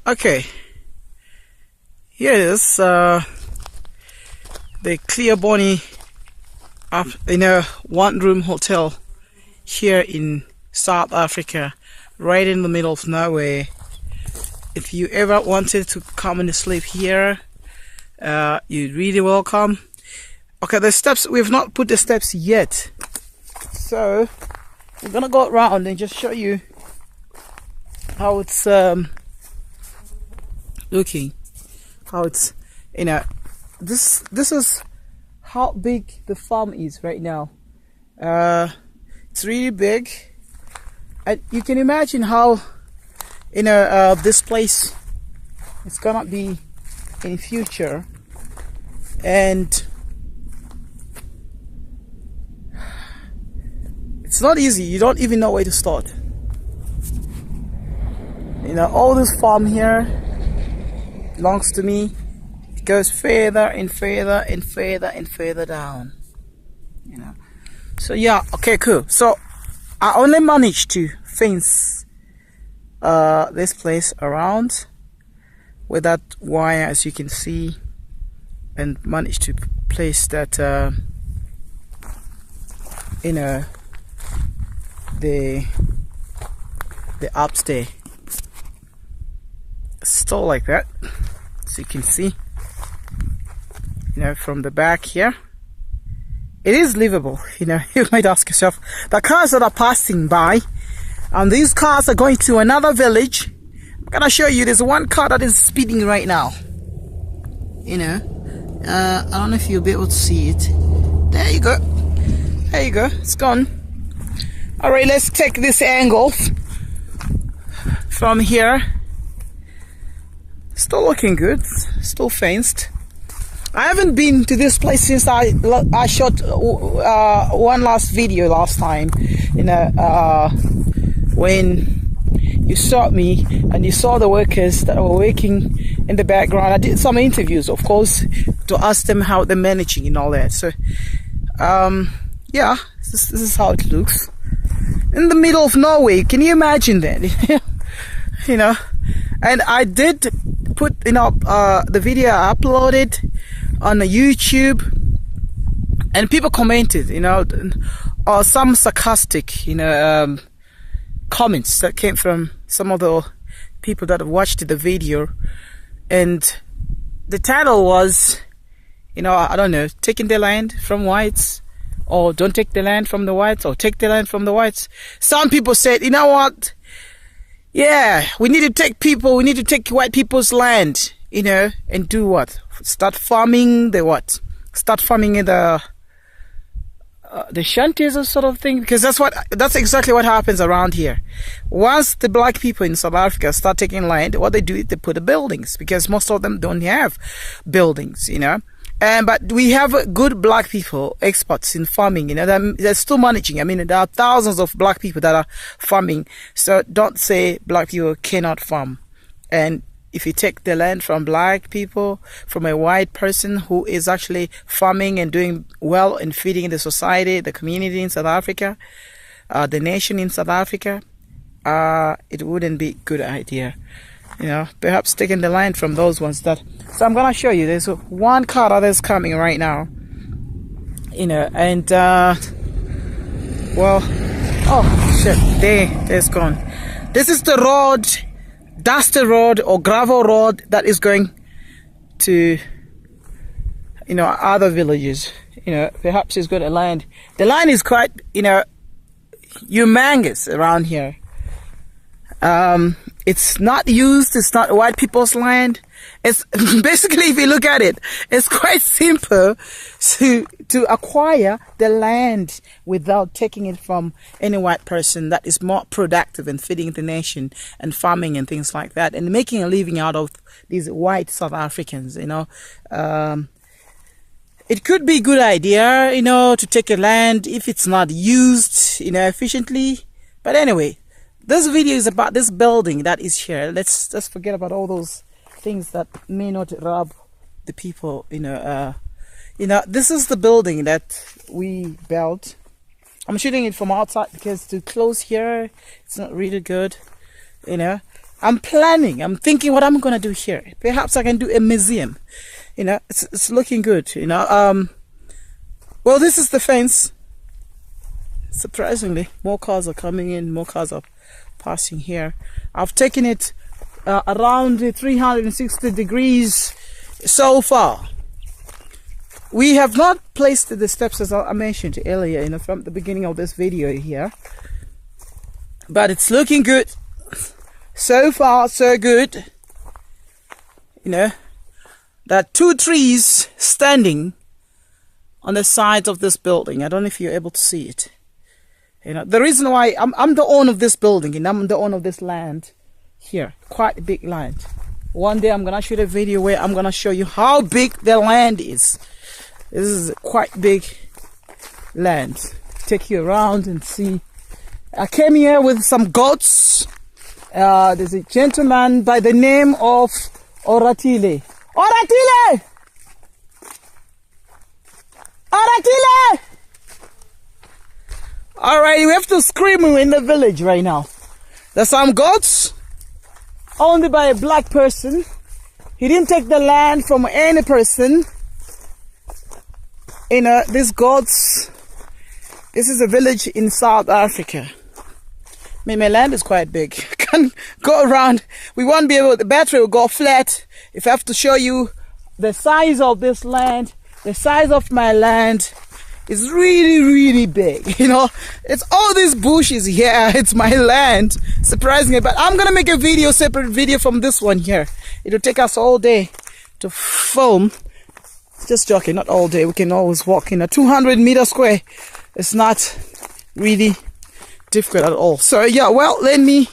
Okay, here is the Clearbonny up in a one-room hotel here in South Africa, right in the middle of nowhere. If you ever wanted to come and sleep here, you're really welcome. Okay, the steps, we've not put the steps yet, so we're gonna go around and just show you how it's looking, how it's, this is how big the farm is right now. It's really big, and you can imagine how this place is gonna be in future. And it's not easy. You don't even know where to start. All this farm here belongs to me. It goes further and further and further and further down. So yeah, okay, cool. So I only managed to fence this place around with that wire, as you can see, and managed to place that the upstairs. Still like that, as you can see, from the back here. It is livable. You might ask yourself, the cars that are passing by, and these cars are going to another village. I'm gonna show you, there's one car that is speeding right now. I don't know if you'll be able to see it. There you go. There you go. It's gone. Alright, let's take this angle from here. Still looking good. Still fenced. I haven't been to this place since I shot one last video last time. When you saw me and you saw the workers that were working in the background. I did some interviews, of course, to ask them how they're managing and all that. So yeah, this is how it looks in the middle of nowhere. Can you imagine that? And I did put the video I uploaded on YouTube, and people commented, or some sarcastic comments that came from some of the people that have watched the video. And the title was, I don't know, taking the land from whites, or don't take the land from the whites, or take the land from the whites. Some people said, you know what, yeah, we need to take white people's land, and do what? Start farming Start farming in the shanties or sort of thing, because that's exactly what happens around here. Once the black people in South Africa start taking land, what they do is they put the buildings, because most of them don't have buildings, but we have good black people, experts in farming, they're still managing. There are thousands of black people that are farming, so don't say black people cannot farm. And if you take the land from black people, from a white person who is actually farming and doing well and feeding the society, the community in South Africa, the nation in South Africa, it wouldn't be a good idea. Perhaps taking the land from those ones that. So I'm gonna show you. There's one car that is coming right now. And well, oh shit, there's gone. This is the road. That's the road or gravel road that is going to, other villages. Perhaps it's got a land. The land is quite, humongous around here. It's not used. It's not white people's land. It's basically, if you look at it, it's quite simple to acquire the land without taking it from any white person that is more productive in feeding the nation and farming and things like that, and making a living out of these white South Africans. It could be a good idea, to take a land if it's not used, efficiently. But anyway, this video is about this building that is here. Let's just forget about all those things that may not rub the people. This is the building that we built. I'm shooting it from outside because too close here, it's not really good. I'm planning. I'm thinking what I'm gonna do here. Perhaps I can do a museum. You know, it's looking good. You know, well, this is the fence. Surprisingly, more cars are coming in. More cars are passing here. I've taken it around 360 degrees so far. We have not placed the steps as I mentioned earlier, you know, from the beginning of this video here. But it's looking good. So far, so good. You know, there are 2 trees standing on the sides of this building. I don't know if you're able to see it. You know, the reason why I'm the owner of this building and I'm the owner of this land here, quite a big land. One day I'm gonna shoot a video where I'm gonna show you how big the land is. This is quite big land. Take you around and see. I came here with some goats. There's a gentleman by the name of Oratile. Oratile! Oratile! Alright, we have to scream in the village right now. There's some goats owned by a black person. He didn't take the land from any person. You know, these goats, this is a village in South Africa. I mean, my land is quite big. Can go around. We won't be able, the battery will go flat. If I have to show you the size of this land, the size of my land is really, really big. You know, it's all these bushes here. It's my land, surprisingly. But I'm going to make a video, separate video from this one here. It'll take us all day to film. Just joking, not all day. We can always walk in a 200 meter square. It's not really difficult at all. So yeah, well, let me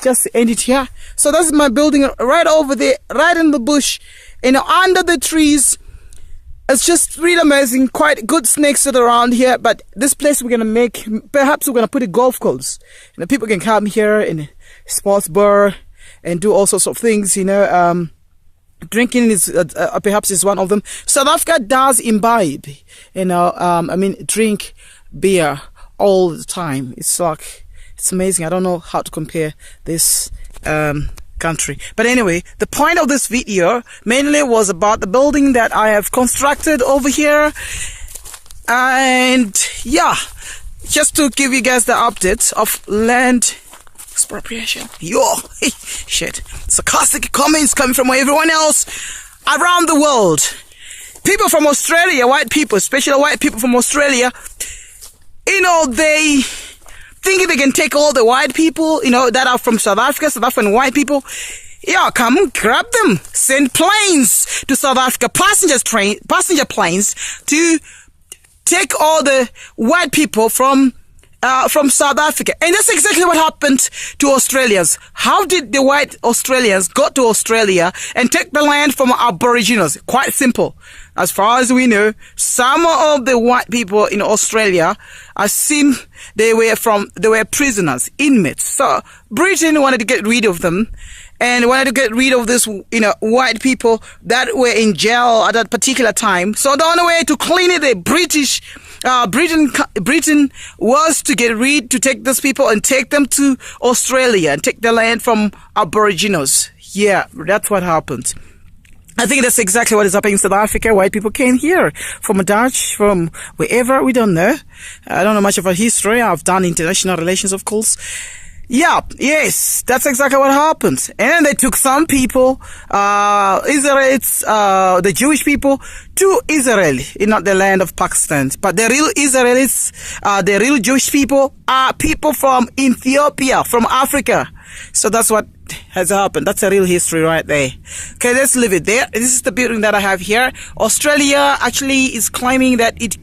just end it here. So that's my building right over there, right in the bush, you know, under the trees. It's just really amazing. Quite good snakes that are around here. But this place we're gonna make, perhaps we're gonna put a golf course. You know, people can come here in a sports bar and do all sorts of things. You know, drinking is perhaps is one of them. South Africa does imbibe, you know, I mean, drink beer all the time. It's like, it's amazing. I don't know how to compare this country. But anyway, the point of this video mainly was about the building that I have constructed over here. And yeah, just to give you guys the updates of land expropriation. Yo, hey, shit. Sarcastic comments coming from everyone else around the world. People from Australia, white people, especially white people from Australia, you know, they think they can take all the white people, you know, that are from South Africa, South African white people. Yeah, come grab them. Send planes to South Africa, passenger planes to take all the white people from South Africa. And that's exactly what happened to Australians. How did the white Australians go to Australia and take the land from Aboriginals? Quite simple. As far as we know, some of the white people in Australia are seen, they were prisoners, inmates. So Britain wanted to get rid of them and wanted to get rid of this, you know, white people that were in jail at that particular time. So the only way to clean it, the Britain was to take those people and take them to Australia and take the land from Aboriginals. Yeah, that's what happened. I think that's exactly what is happening in South Africa. White people came here from Dutch, from wherever, we don't know. I don't know much about history. I've done international relations, of course. Yeah, yes, that's exactly what happened. And they took some people, Israelites, the Jewish people, to Israel, not the land of Pakistan. But the real Israelis, the real Jewish people are people from Ethiopia, from Africa. So that's what has happened. That's a real history right there. Okay, let's leave it there. This is the building that I have here. Australia actually is claiming that it's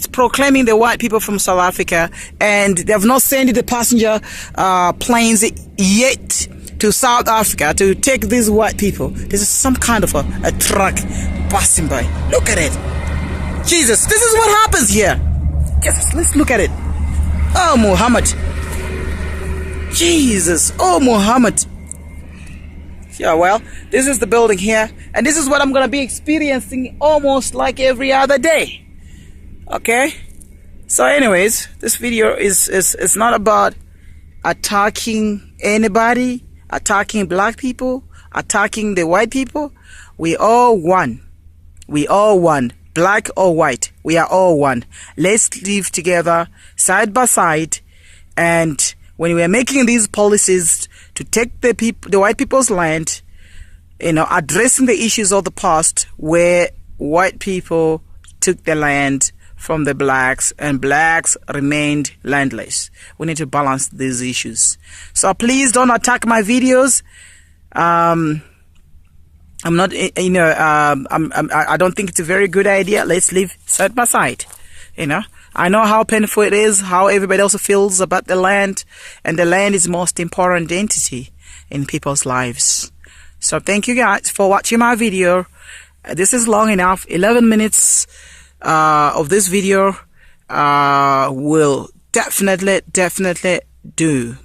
proclaiming the white people from South Africa, and they have not sent the passenger planes yet to South Africa to take these white people. This is some kind of a truck passing by. Look at it. Jesus, this is what happens here. Yes, let's look at it. Oh, Muhammad. Jesus, oh Muhammad. Yeah, well, this is the building here, and this is what I'm gonna be experiencing almost like every other day. Okay, so anyways, this video is not about attacking anybody, attacking black people, attacking the white people. We all one. We all one. Black or white, we are all one. Let's live together side by side. And when we are making these policies to take the white people's land, addressing the issues of the past where white people took the land from the blacks and blacks remained landless. We need to balance these issues. So please don't attack my videos. I'm not, I don't think it's a very good idea. Let's live side by side. I know how painful it is, how everybody else feels about the land, and the land is the most important entity in people's lives. So thank you guys for watching my video. This is long enough. 11 minutes of this video will definitely do.